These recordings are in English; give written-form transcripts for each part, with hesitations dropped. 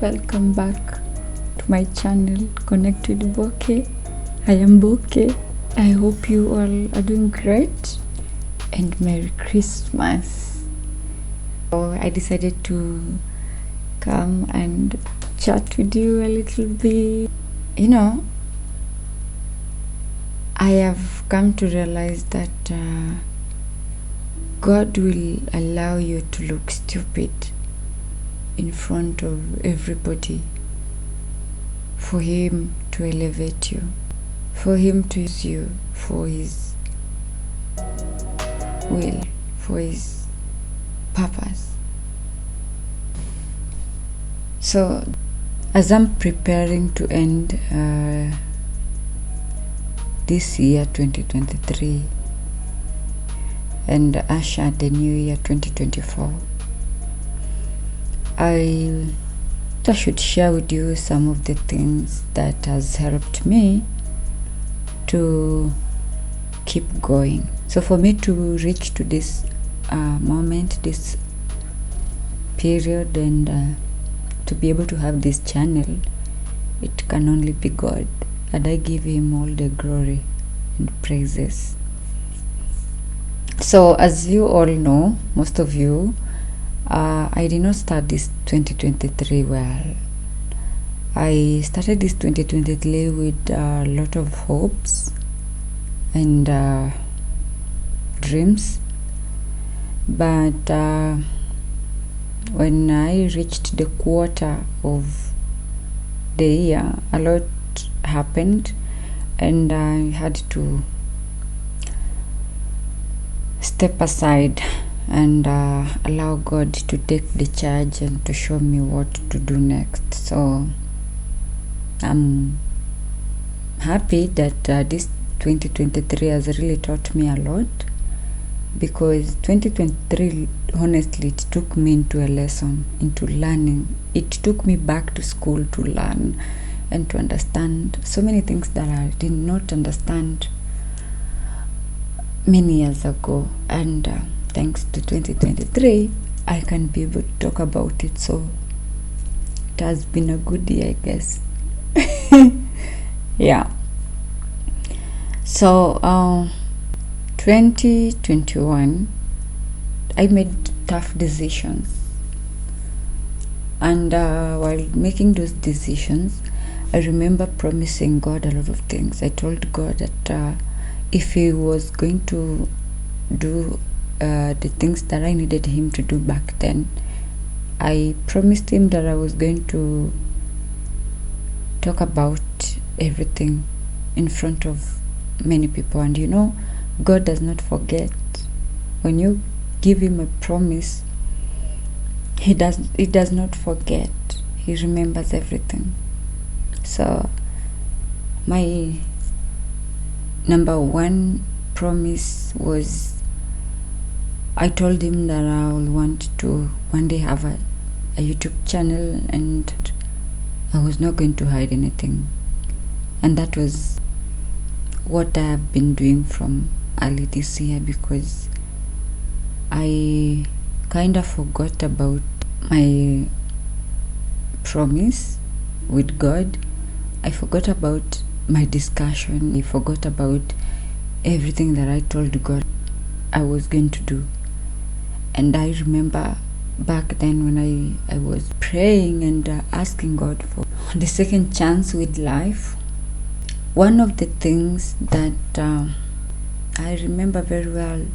welcome back to my channel Connect with Bokeh. I am Bokeh. I hope you all are doing great and Merry Christmas. So I decided to come and chat with you a little bit. I have come to realize that God will allow you to look stupid in front of everybody for Him to elevate you, for Him to use you for His will, for His purpose. So as I'm preparing to end this year 2023 and usher the new year 2024, I should share with you some of the things that has helped me to keep going. So for me to reach to this moment, this period, and to be able to have this channel, it can only be God, and I give Him all the glory and praises. So as you all know, most of you, I did not start this 2023 well. I started this 2023 with a lot of hopes and dreams, but when I reached the quarter of the year, a lot happened and I had to step aside and allow God to take the charge and to show me what to do next. So I'm happy that this 2023 has really taught me a lot, because 2023, honestly, it took me into a lesson, into learning. It took me back to school to learn and to understand so many things that I did not understand many years ago, and thanks to 2023 I can be able to talk about it. So it has been a good year, I guess. Yeah. So 2021 I made tough decisions, and while making those decisions, I remember promising God a lot of things. I told God that if He was going to do the things that I needed Him to do back then, I promised Him that I was going to talk about everything in front of many people. And God does not forget. When you give Him a promise, He does not forget. He remembers everything. So my number one promise was, I told Him that I will want to one day have a YouTube channel, and I was not going to hide anything. And that was what I have been doing from early this year, because I kind of forgot about my promise with God. I forgot about my discussion. I forgot about everything that I told God I was going to do. And I remember back then when I was praying and asking God for the second chance with life, one of the things that I remember very well,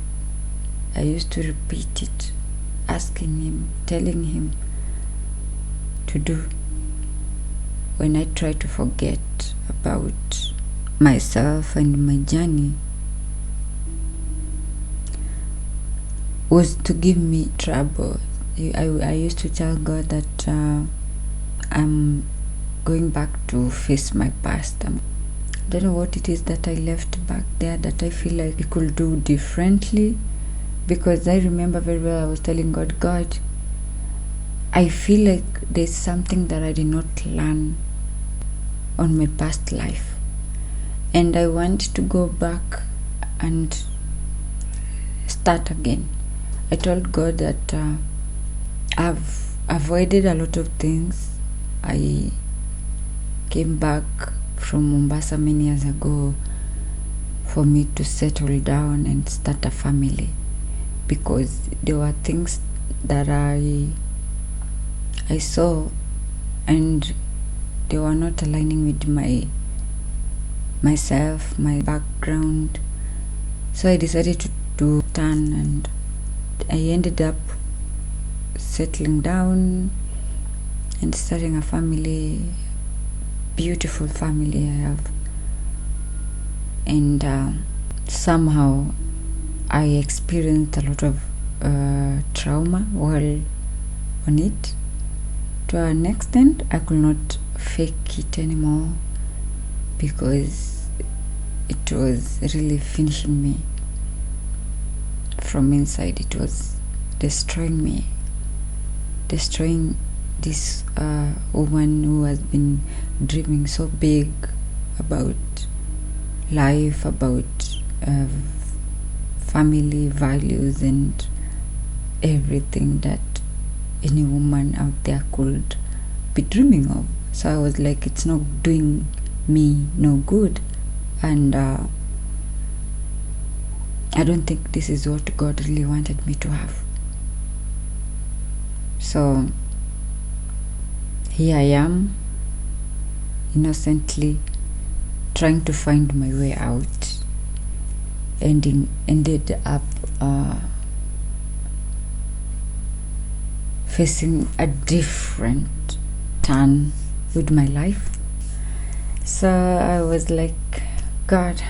I used to repeat it, asking Him, telling Him to do when I try to forget about myself and my journey, was to give me trouble. I used to tell God that I'm going back to face my past. I don't know what it is that I left back there that I feel like I could do differently, because I remember very well I was telling God, God, I feel like there's something that I did not learn on my past life, and I want to go back and start again. I told God that I've avoided a lot of things I came back from Mombasa many years ago for me to settle down and start a family, because there were things that I saw and they were not aligning with myself, my background. So I decided to turn, and I ended up settling down and starting a family, beautiful family I have. And somehow I experienced a lot of trauma while on it. To an extent, I could not fake it anymore because it was really finishing me from inside. It was destroying me, destroying this woman who has been dreaming so big about life, about family values and everything that any woman out there could be dreaming of. So I was like, it's not doing me no good, and I don't think this is what God really wanted me to have. So here I am, innocently trying to find my way out, ended up facing a different turn with my life. So I was like, God,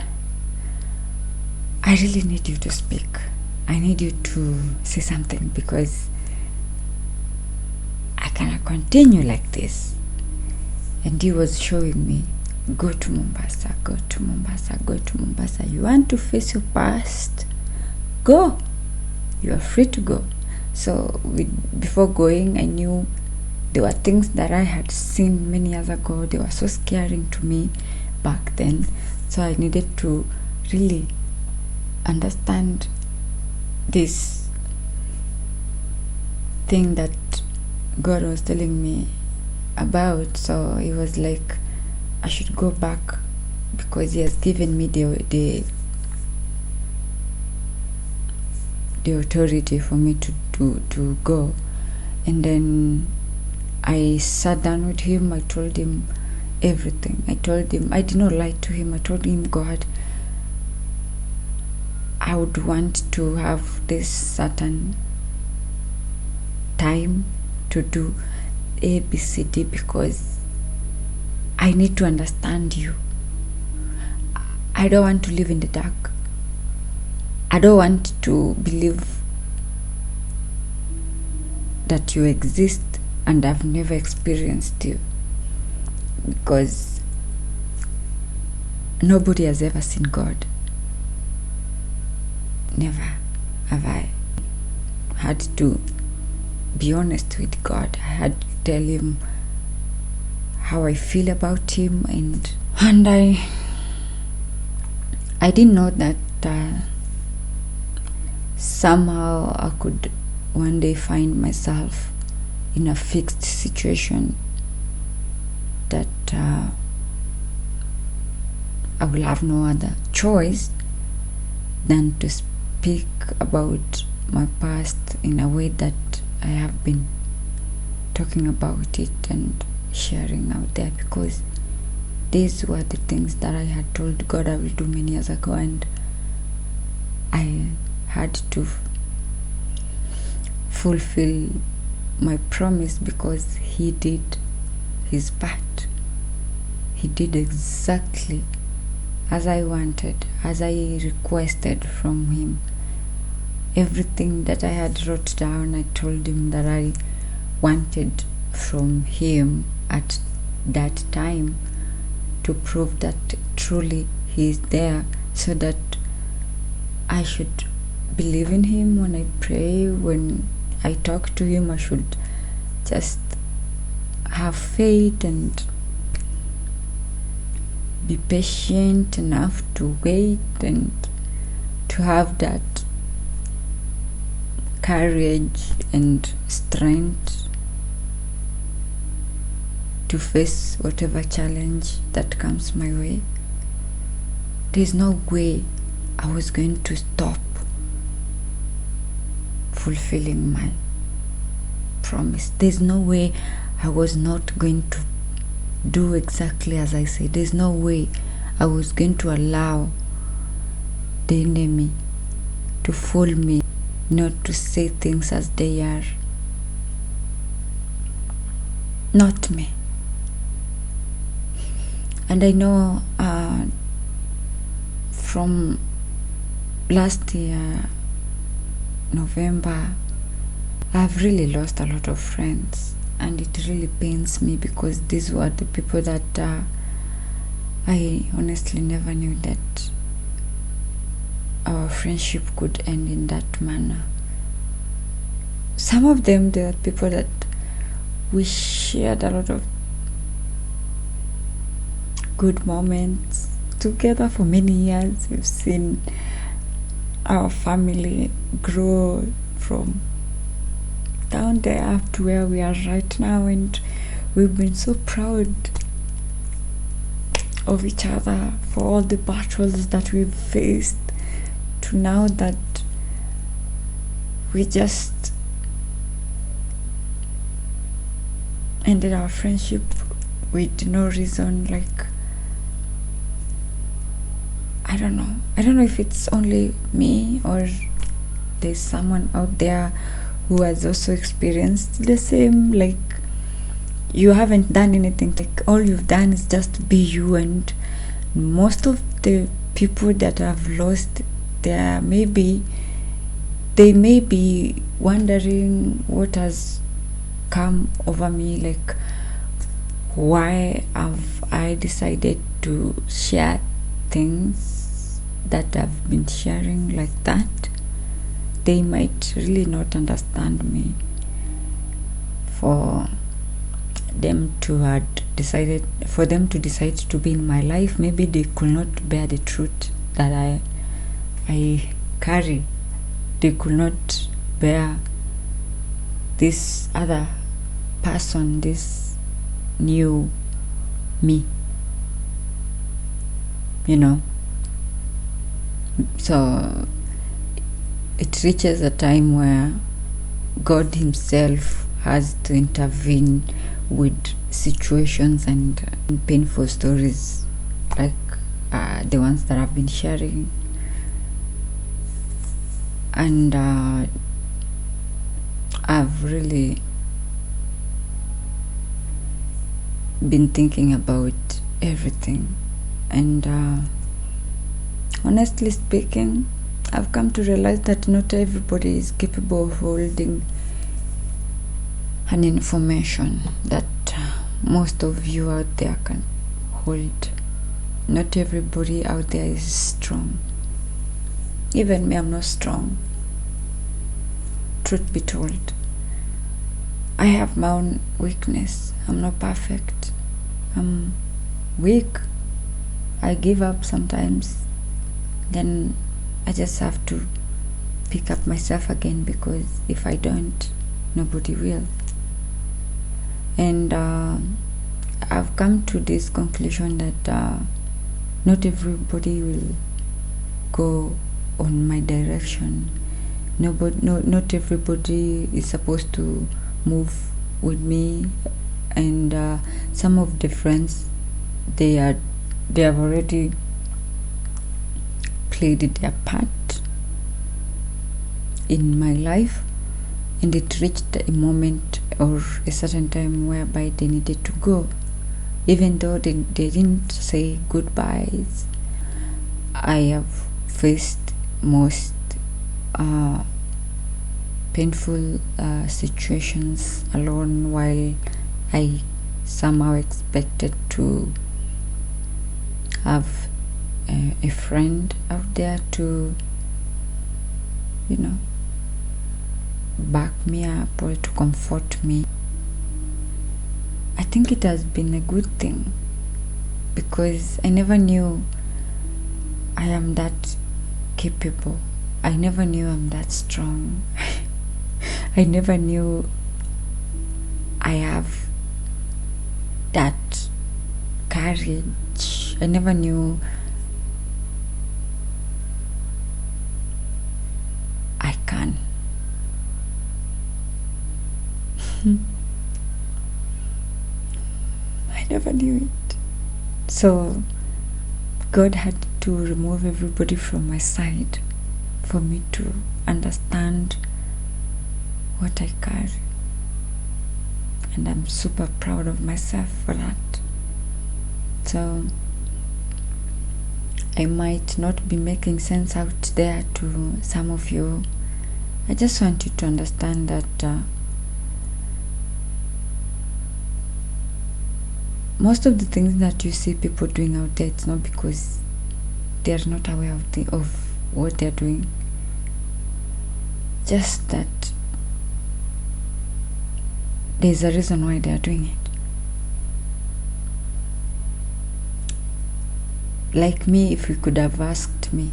I really need you to speak. I need you to say something, because I cannot continue like this. And he was showing me, go to Mombasa, go to Mombasa, go to Mombasa. You want to face your past? Go. You are free to go. So before going, I knew there were things that I had seen many years ago. They were so scaring to me back then. So I needed to really understand this thing that God was telling me about. So it was like I should go back, because he has given me the authority for me to go. And then I sat down with him. I told him everything. I told him, I did not lie to him. I told him, God, I would want to have this certain time to do A, B, C, D, because I need to understand you. I don't want to live in the dark. I don't want to believe that you exist and I've never experienced you, because nobody has ever seen God. Never have I had to be honest with God. I had to tell him how I feel about him, and I didn't know that somehow I could one day find myself in a fixed situation that I will have no other choice than to speak about my past in a way that I have been talking about it and sharing out there, because these were the things that I had told God I will do many years ago, and I had to fulfill my promise, because he did his part. He did exactly as I wanted, as I requested from him. Everything that I had wrote down, I told him that I wanted from him at that time, to prove that truly he is there, so that I should believe in him when I pray, when I talk to him. I should just have faith and be patient enough to wait, and to have that courage and strength to face whatever challenge that comes my way. There's no way I was going to stop fulfilling my promise. There's no way I was not going to do exactly as I said. There's no way I was going to allow the enemy to fool me, not to say things as they are. Not me. And I know from last year, November, I've really lost a lot of friends, and it really pains me because these were the people that I honestly never knew that our friendship could end in that manner. Some of them, they are people that we shared a lot of good moments together for many years. We've seen our family grow from down there up to where we are right now, and we've been so proud of each other for all the battles that we've faced, to now that we just ended our friendship with no reason. Like, I don't know if it's only me or there's someone out there who has also experienced the same. Like, you haven't done anything, like all you've done is just be you. And most of the people that I've lost, they may be wondering what has come over me, like why have I decided to share things that I've been sharing like that. They might really not understand me. For them to decide to be in my life, maybe they could not bear the truth that I carry. They could not bear this other person, this new me, so it reaches a time where God himself has to intervene with situations and painful stories like the ones that I've been sharing. And I've really been thinking about everything, and honestly speaking, I've come to realize that not everybody is capable of holding an information that most of you out there can hold. Not everybody out there is strong. Even me, I'm not strong. Truth be told, I have my own weakness. I'm not perfect. I'm weak. I give up sometimes. Then I just have to pick up myself again, because if I don't, nobody will. And I've come to this conclusion that not everybody will go on my direction. Not everybody is supposed to move with me. And some of the friends, they have already played their part in my life, and it reached a moment or a certain time whereby they needed to go. Even though they didn't say goodbyes, I have faced most painful situations alone, while I somehow expected to have a friend out there to, back me up or to comfort me. I think it has been a good thing, because I never knew I am that capable. I never knew I'm that strong. I never knew I have that courage. I never knew I can. I never knew it. So God had to remove everybody from my side for me to understand what I carry. And I'm super proud of myself for that. So I might not be making sense out there to some of you. I just want you to understand that most of the things that you see people doing out there, it's not because they are not aware of what they're doing. Just that there's a reason why they are doing it. Like me, if you could have asked me,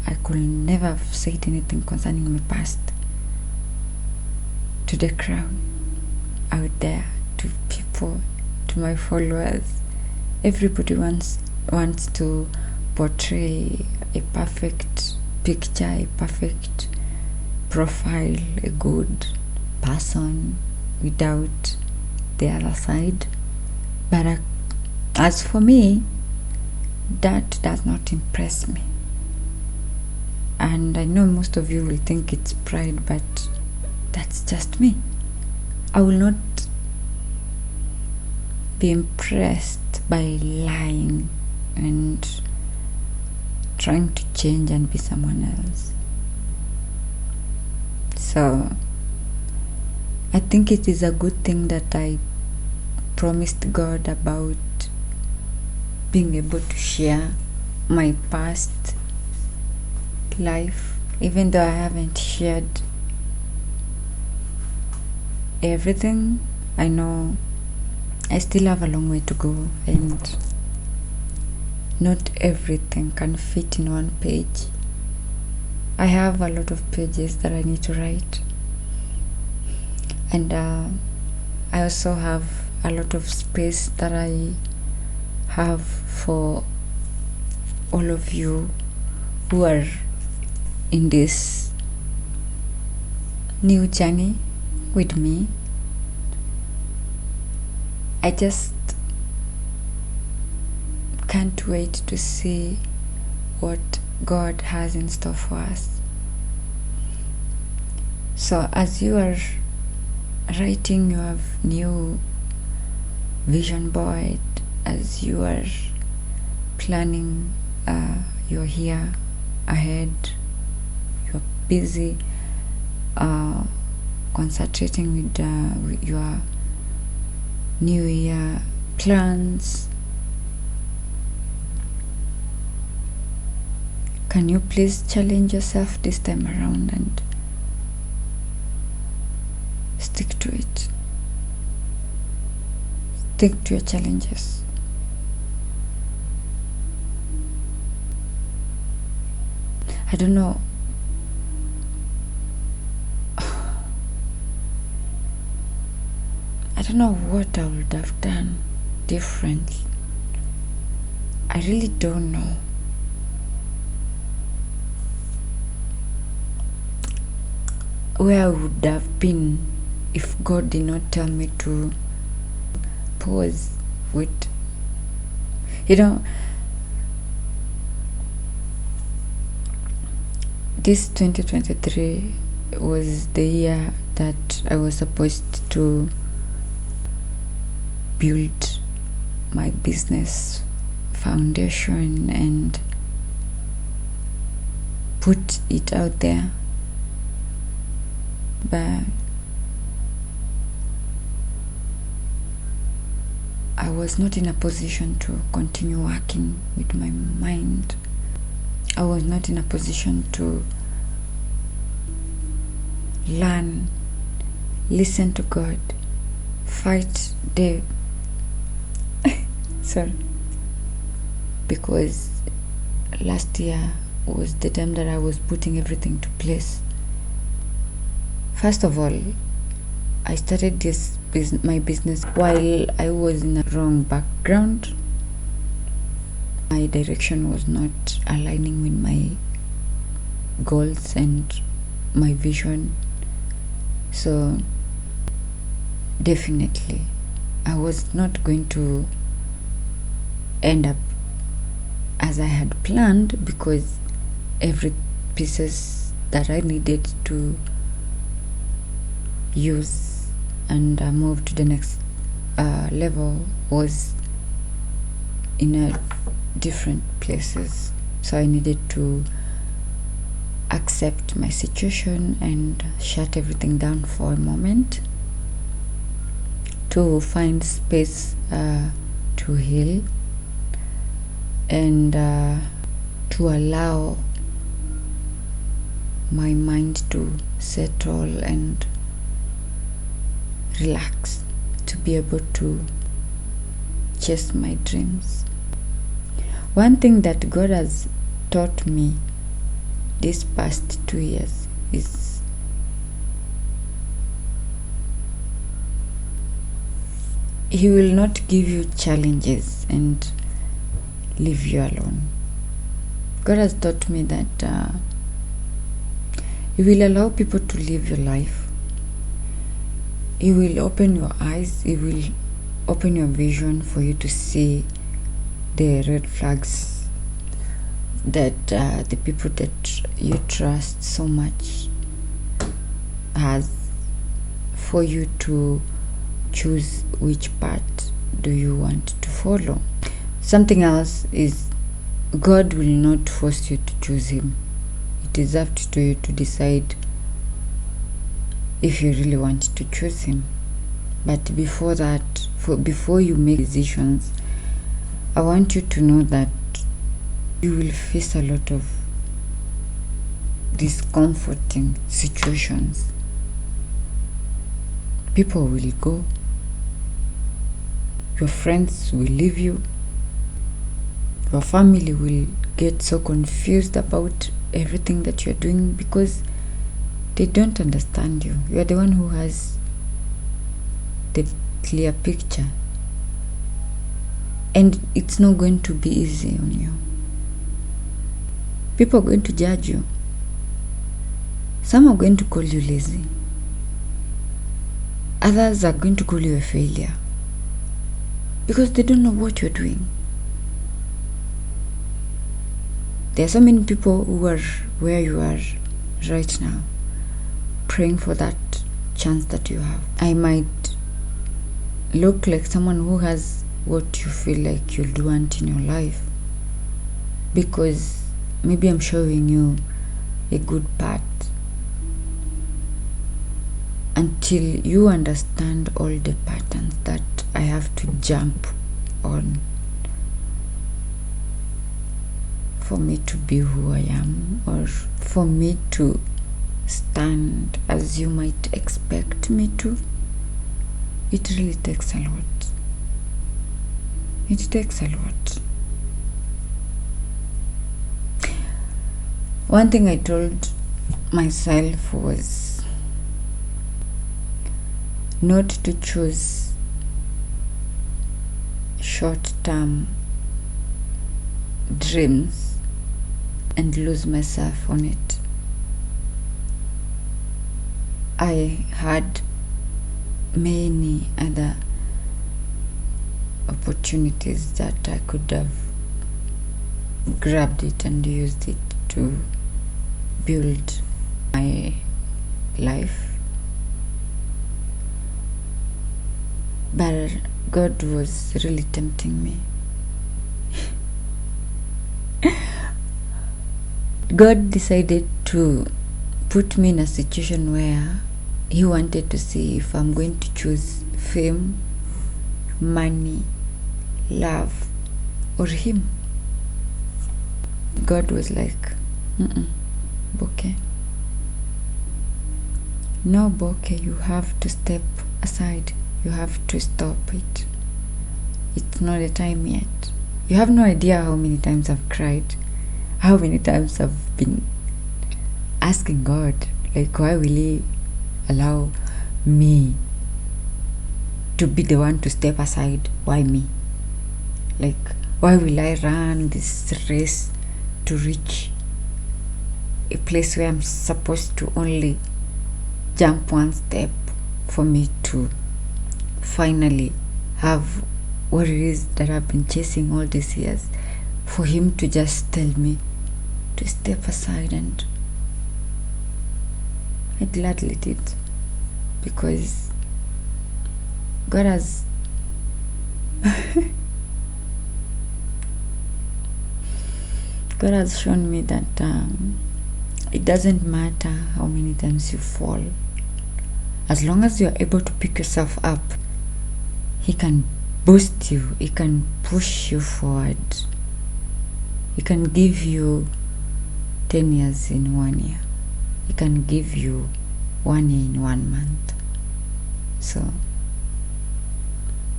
I could never have said anything concerning my past to the crowd out there, to people, to my followers. Everybody wants to portray a perfect picture, a perfect profile, a good person without the other side. But as for me, that does not impress me. And I know most of you will think it's pride, but that's just me. I will not be impressed by lying and trying to change and be someone else. So I think it is a good thing that I promised God about being able to share my past life, even though I haven't shared everything. I know I still have a long way to go, and not everything can fit in one page. I have a lot of pages that I need to write, and I also have a lot of space that I have for all of you who are in this new journey with me. I just can't wait to see what God has in store for us. So as you are writing your new vision board, as you are planning your year ahead, you're busy concentrating with your new year plans, can you please challenge yourself this time around and stick to it? Stick to your challenges. I don't know. I don't know what I would have done differently. I really don't know. Where I would have been if God did not tell me to pause with, this 2023 was the year that I was supposed to build my business foundation and put it out there, but I was not in a position to continue working with my mind. I was not in a position to learn, listen to God, fight the sorry, because last year was the time that I was putting everything to place. First of all, I started my business while I was in a wrong background. My direction was not aligning with my goals and my vision. So definitely I was not going to end up as I had planned, because every pieces that I needed to use and move to the next level was in a different places. So I needed to accept my situation and shut everything down for a moment to find space to heal and to allow my mind to settle and relax, to be able to chase my dreams. One thing that God has taught me this past 2 years is He will not give you challenges and leave you alone. God has taught me that He will allow people to live your life. He will open your eyes. He will open your vision for you to see the red flags that the people that you trust so much has, for you to choose which path do you want to follow. Something else is, God will not force you to choose Him. It is up to you to decide if you really want to choose Him. But before that, before you make decisions, I want you to know that you will face a lot of discomforting situations. People will go. Your friends will leave you. Your family will get so confused about everything that you're doing because they don't understand you. You're the one who has the clear picture. And it's not going to be easy on you. People are going to judge you. Some are going to call you lazy. Others are going to call you a failure because they don't know what you're doing. There are so many people who are where you are right now, praying for that chance that you have. I might look like someone who has what you feel like you'll want in your life, because maybe I'm showing you a good path. Until you understand all the patterns that I have to jump on for me to be who I am, or for me to stand as you might expect me to, it really takes a lot. It takes a lot. One thing I told myself was not to choose short-term dreams and lose myself on it. I had many other opportunities that I could have grabbed it and used it to build my life. But God was really tempting me. God decided to put me in a situation where He wanted to see if I'm going to choose fame, money, love, or Him. God was like, Bokeh. No, Bokeh, you have to step aside. You have to stop it. It's not the time yet. You have no idea how many times I've cried, how many times I've been asking God, like, why will He allow me to be the one to step aside. Why me? Like, why will I run this race to reach a place where I'm supposed to only jump one step for me to finally have what it is that I've been chasing all these years, for him to just tell me to step aside? And I gladly did, because God has God has shown me that it doesn't matter how many times you fall, as long as you're able to pick yourself up, He can boost you, He can push you forward, He can give you 10 years in 1 year, He can give you 1 year in 1 month. So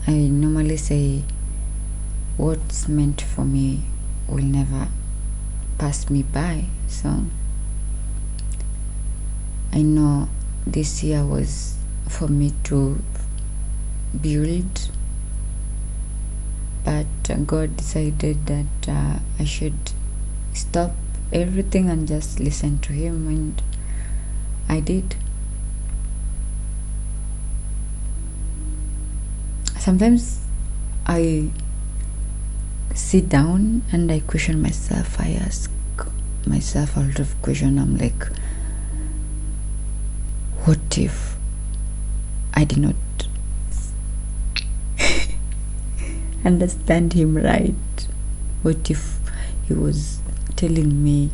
I normally say, what's meant for me will never pass me by. So I know this year was for me to build, but God decided that I should stop everything and just listen to Him, and I did. Sometimes I sit down and I question myself. I ask myself a lot of questions. I'm like, what if I did not understand Him right? What if He was telling me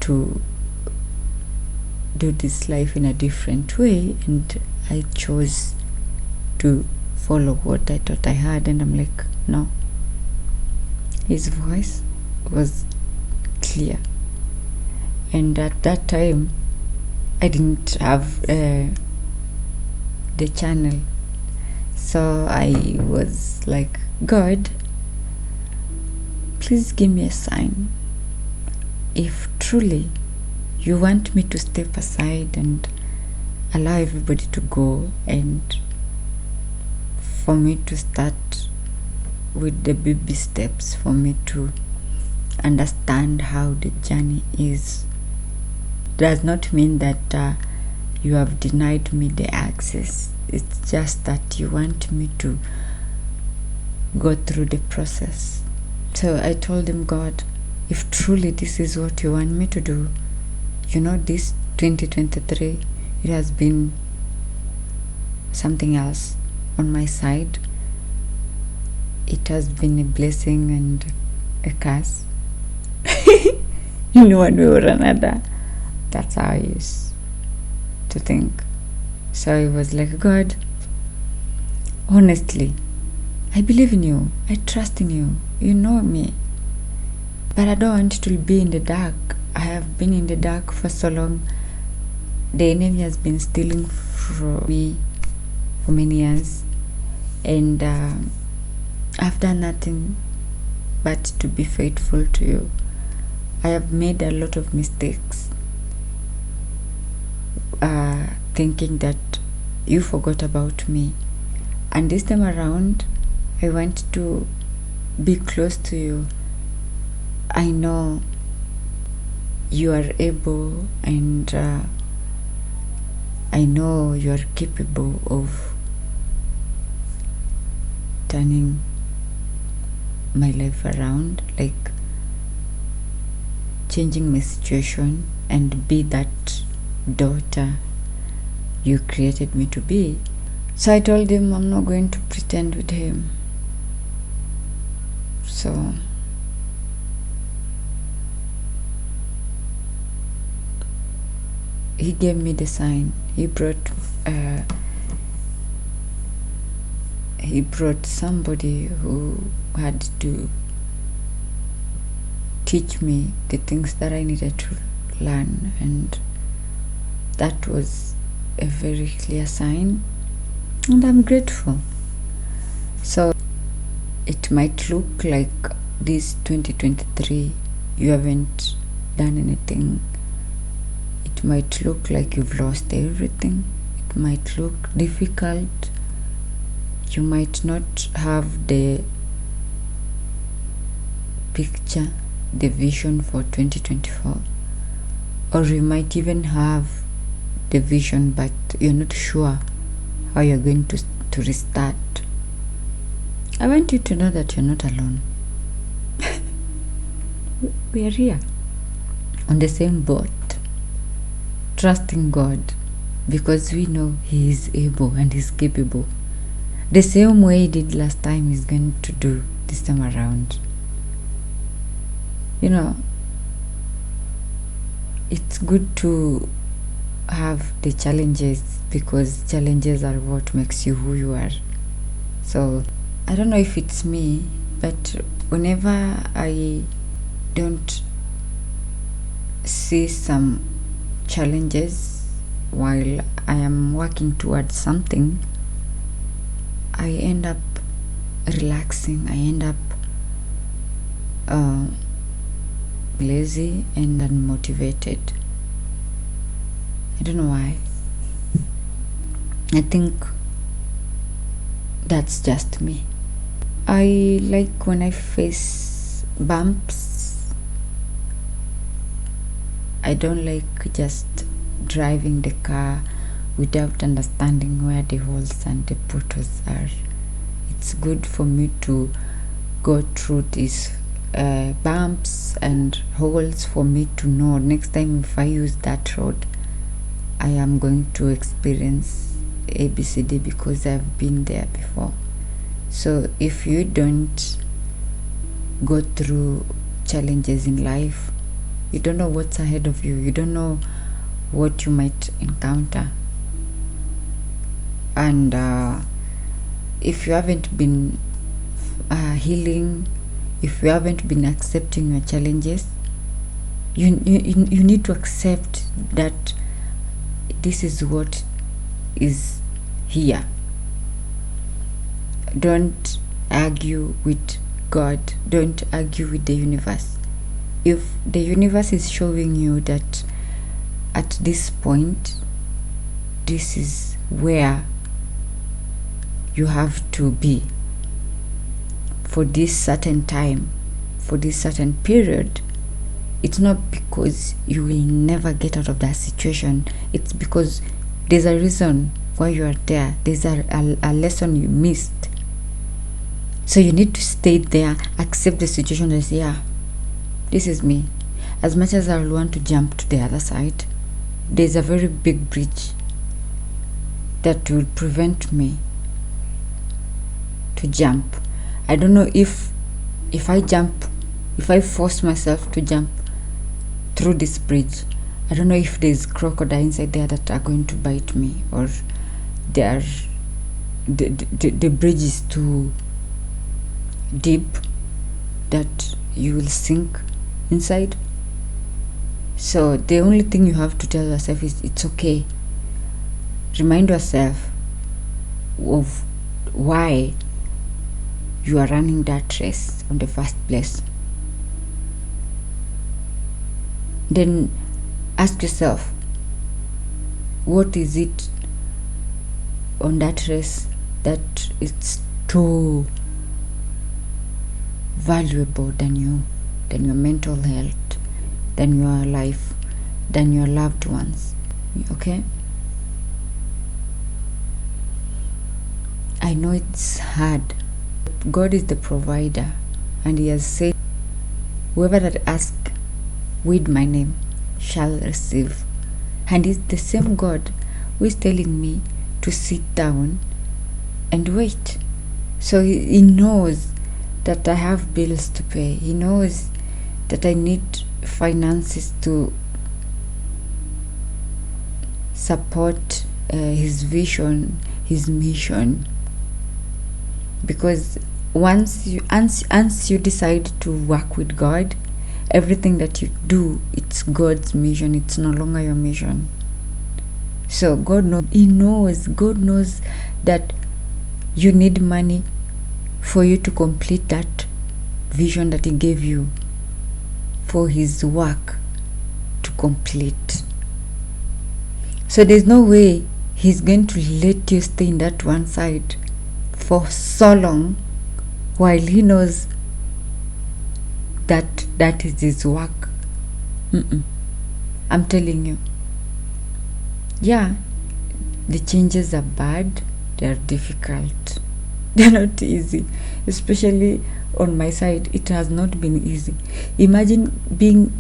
to do this life in a different way, and I chose to follow what I thought I had? And I'm like, no. His voice was clear, and at that time I didn't have the channel, so I was like, God, please give me a sign. If truly you want me to step aside and allow everybody to go, and for me to start with the baby steps, for me to understand how the journey is, does not mean that you have denied me the access. It's just that you want me to go through the process. So I told him, God, if truly this is what you want me to do, this 2023, it has been something else on my side. It has been a blessing and a curse in one way or another. That's how I used to think. So I was like, God, honestly, I believe in you, I trust in you, you know me, but I don't want to be in the dark. I have been in the dark for so long. The enemy has been stealing from me for many years, and I've done nothing but to be faithful to you. I have made a lot of mistakes, thinking that you forgot about me, and this time around I want to be close to you. I know you are able, and I know you are capable of turning my life around, like changing my situation and be that daughter you created me to be. So I told him I'm not going to pretend with him. So he gave me the sign. He brought somebody who had to teach me the things that I needed to learn, and that was a very clear sign, and I'm grateful. So it might look like this 2023 you haven't done anything. It might look like you've lost everything. It might look difficult, You might not have the picture, the vision for 2024, or you might even have the vision but you're not sure how you're going to restart. I want you to know that you're not alone. We are here on the same boat, trusting God, because we know He is able and He's capable. The same way He did last time, He's going to do this time around. You know, it's good to have the challenges, because challenges are what makes you who you are. So I don't know if it's me, but whenever I don't see some challenges while I am working towards something, I end up relaxing. I end up lazy and unmotivated. I don't know why. I think that's just me. I like when I face bumps. I don't like just driving the car without understanding where the holes and the potholes are. It's good for me to go through these bumps and holes for me to know next time if I use that road, I am going to experience ABCD because I've been there before. So if you don't go through challenges in life, you don't know what's ahead of you. You don't know what you might encounter. And if you haven't been healing, if you haven't been accepting your challenges, you need to accept that this is what is here. Don't argue with God. Don't argue with the universe. If the universe is showing you that at this point, this is where you have to be for this certain time, for this certain period, it's not because you will never get out of that situation. It's because there's a reason why you are there. There's a lesson you missed. So you need to stay there, accept the situation and say, yeah, this is me. As much as I want to jump to the other side, there's a very big bridge that will prevent me to jump. I don't know if I jump, if I force myself to jump through this bridge, I don't know if there's crocodiles inside there that are going to bite me, or the bridge is too deep that you will sink inside. So the only thing you have to tell yourself is it's okay. Remind yourself of why you are running that race in the first place. Then ask yourself, what is it on that race that it's too valuable than you, than your mental health, than your life, than your loved ones? Okay? I know it's hard. God is the provider, and He has said, whoever that asks with my name shall receive. And it's the same God who is telling me to sit down and wait. So He knows that I have bills to pay. He knows that I need finances to support His vision, His mission. Because once you decide to work with God, everything that you do, it's God's mission. It's no longer your mission. So God knows. God knows that you need money for you to complete that vision that He gave you, for His work to complete. So there's no way He's going to let you stay in that one side for so long while he knows that that is his work. I'm telling you. Yeah, the changes are bad, they are difficult, they're not easy, especially on my side. It has not been easy. Imagine being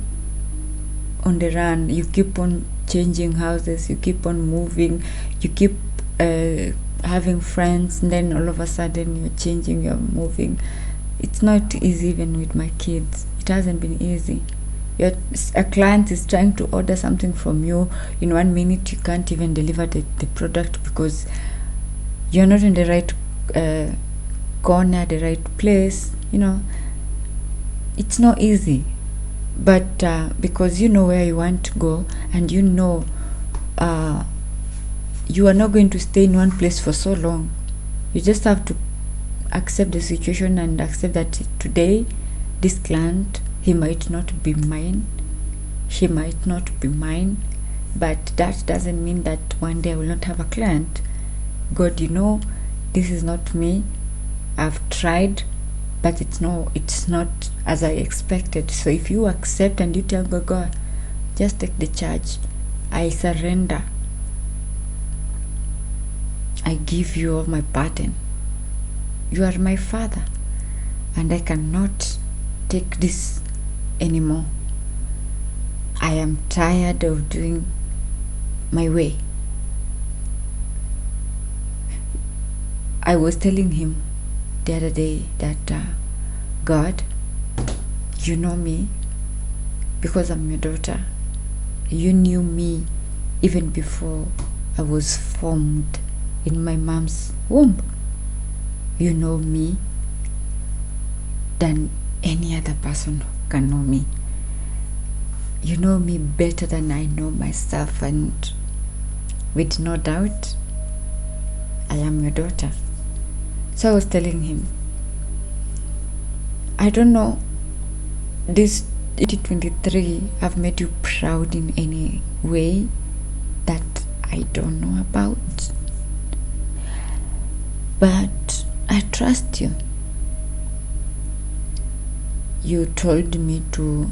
on the run. You keep on changing houses, you keep on moving, you keep having friends, and then all of a sudden you're changing, you're moving. It's not easy. Even with my kids, it hasn't been easy. A client is trying to order something from you. In 1 minute you can't even deliver the product because you're not in the right corner, the right place. It's not easy. But because you know where you want to go, and you know you are not going to stay in one place for so long, you just have to accept the situation and accept that today this client, he might not be mine, she might not be mine, but that doesn't mean that one day I will not have a client. God, this is not me. I've tried, but it's not as I expected. So if you accept and you tell God, just take the charge, I surrender, I give you all my burden. You are my Father, and I cannot take this anymore. I am tired of doing my way. I was telling him the other day that God, you know me because I'm your daughter. You knew me even before I was formed in my mom's womb. You know me than any other person can know me. You know me better than I know myself, and with no doubt, I am your daughter. So I was telling him, I don't know, this 2023 I've made you proud in any way that I don't know about, but I trust you. You told me to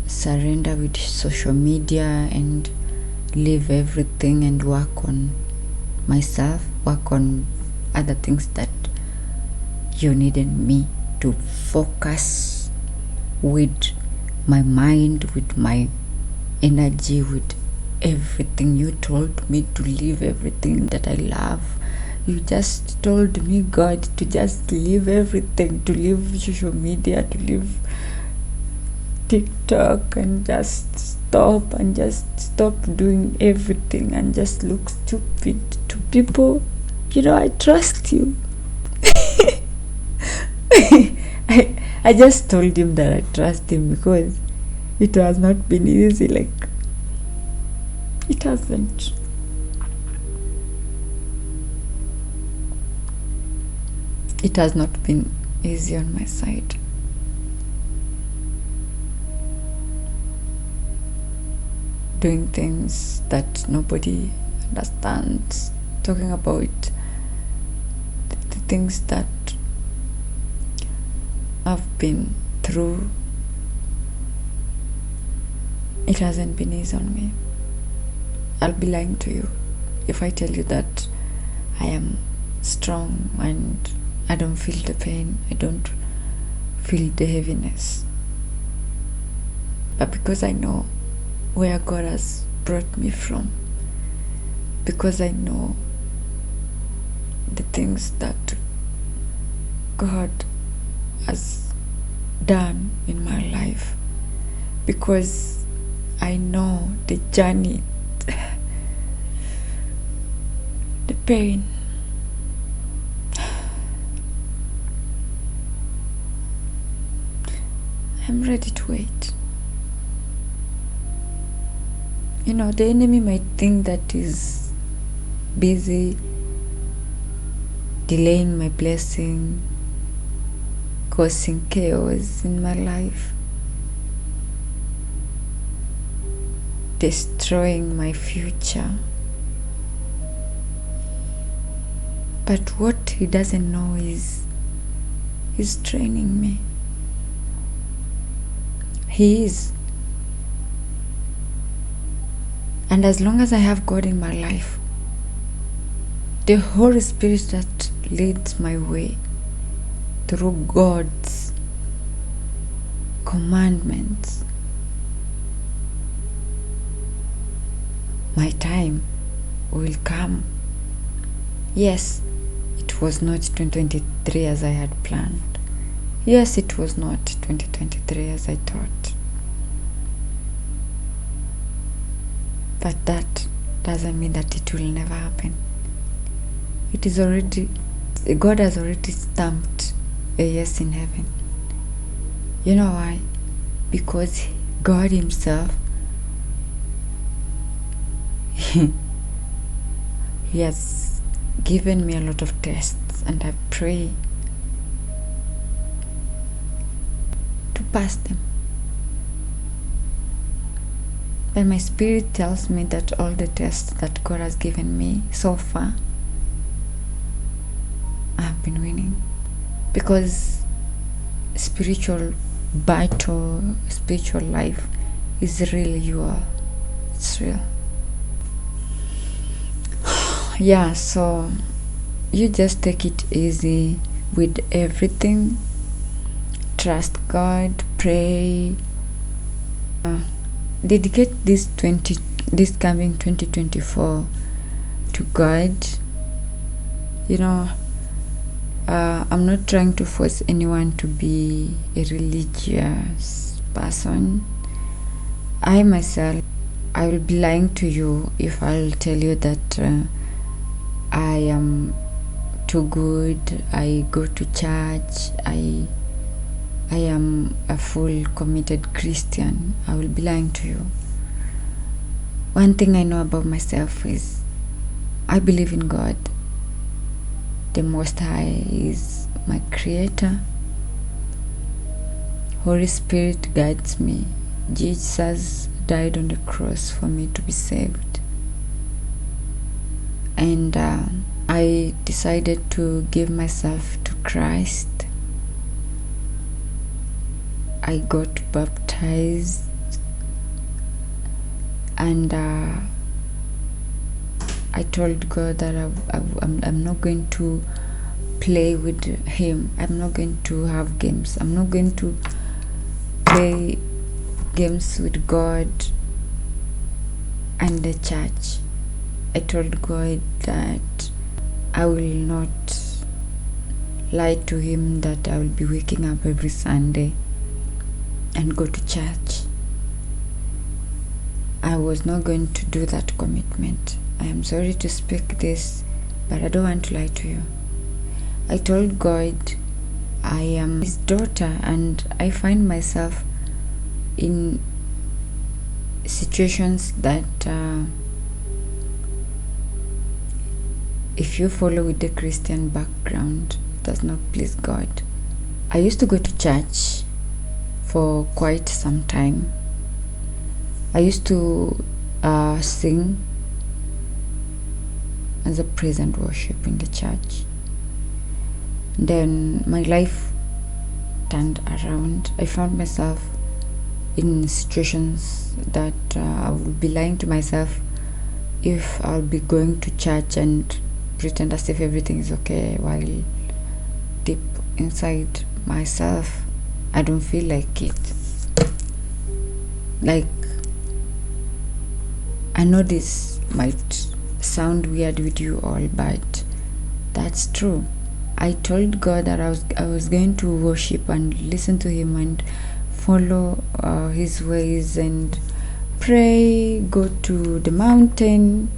surrender with social media and leave everything and work on myself, work on other things that you needed me to focus with my mind, with my energy, with everything. You told me to leave everything that I love. You just told me, God, to just leave everything, to leave social media, to leave TikTok, and just stop doing everything and just look stupid to people. I trust you. I just told him that I trust him because it has not been easy. It hasn't. It has not been easy on my side. Doing things that nobody understands, talking about the things that I've been through. It hasn't been easy on me. I'll be lying to you if I tell you that I am strong and I don't feel the pain, I don't feel the heaviness. But because I know where God has brought me from, because I know the things that God has done in my life, because I know the journey, the pain, I'm ready to wait. The enemy might think that is busy delaying my blessing, causing chaos in my life, destroying my future. But what he doesn't know is he's training me. He is. And as long as I have God in my life, the Holy Spirit that leads my way through God's commandments, my time will come. Yes, it was not 2023 as I had planned. Yes, it was not 2023 as I thought. But that doesn't mean that it will never happen. It is already, God has already stamped a yes in heaven. You know why? Because God Himself, He has given me a lot of tests, and I pray to pass them. But my spirit tells me that all the tests that God has given me so far, I have been winning. Because spiritual battle, spiritual life is real, it's real. Yeah, so you just take it easy with everything. Trust God, pray. Dedicate this coming 2024 to God. You know, I'm not trying to force anyone to be a religious person. I myself, I will be lying to you if I'll tell you that I am too good, I go to church, I am a full committed Christian. I will be lying to you. One thing I know about myself is I believe in God. The Most High is my Creator. Holy Spirit guides me. Jesus died on the cross for me to be saved. And I decided to give myself to Christ. I got baptized, and I told God that I'm not going to play with Him. I'm not going to have games. I'm not going to play games with God and the church. I told God that I will not lie to Him, that I will be waking up every Sunday and go to church. I was not going to do that commitment. I am sorry to speak this, but I don't want to lie to you. I told God I am His daughter, and I find myself in situations that if you follow with the Christian background, does not please God. I used to go to church for quite some time. I used to sing as a praise and worship in the church. Then my life turned around. I found myself in situations that I would be lying to myself if I'll be going to church and pretend as if everything is okay, while deep inside myself I don't feel like it. Like, I know this might sound weird with you all, but that's true. I told God that I was going to worship and listen to Him and follow His ways and pray, go to the mountain,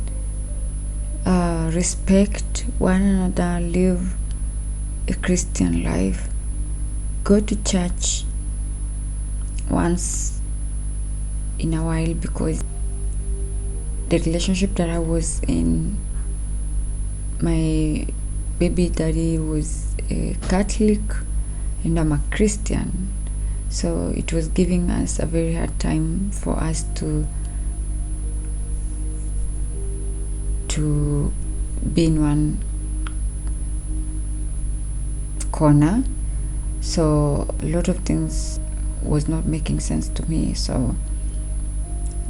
respect one another, live a Christian life, go to church once in a while, because the relationship that I was in, my baby daddy was a Catholic and I'm a Christian, so it was giving us a very hard time for us to be in one corner, so a lot of things was not making sense to me. So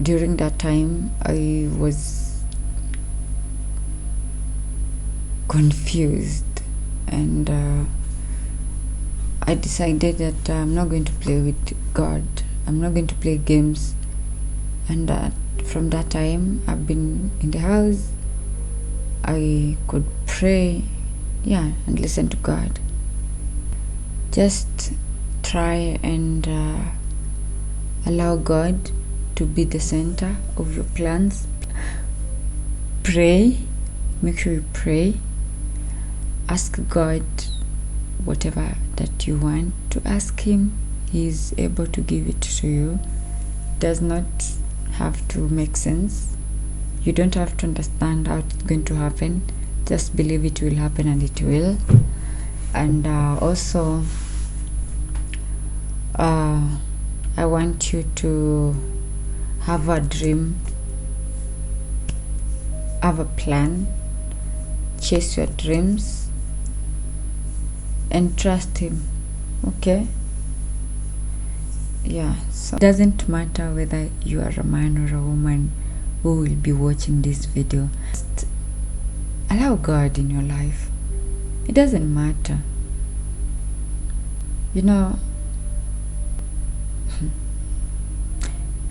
during that time I was confused, and I decided that I'm not going to play with God. I'm not going to play games. And from that time I've been in the house. I could pray, and listen to God. Just try and allow God to be the center of your plans. Pray. Make sure you pray. Ask God whatever that you want to ask Him. He is able to give it to you. It does not have to make sense. You don't have to understand how it's going to happen. Just believe it will happen, and it will. And also I want you to have a dream, have a plan, chase your dreams, and trust Him. Okay? So it doesn't matter whether you are a man or a woman who will be watching this video. Just allow God in your life. It doesn't matter.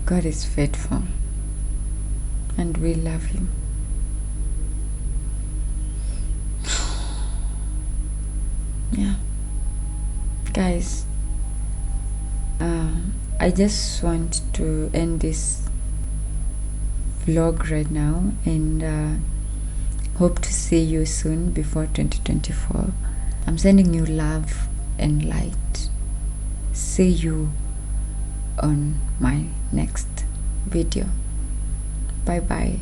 God is faithful, and we love Him. Guys, I just want to end this vlog right now, and hope to see you soon before 2024. I'm sending you love and light. See you on my next video. Bye bye.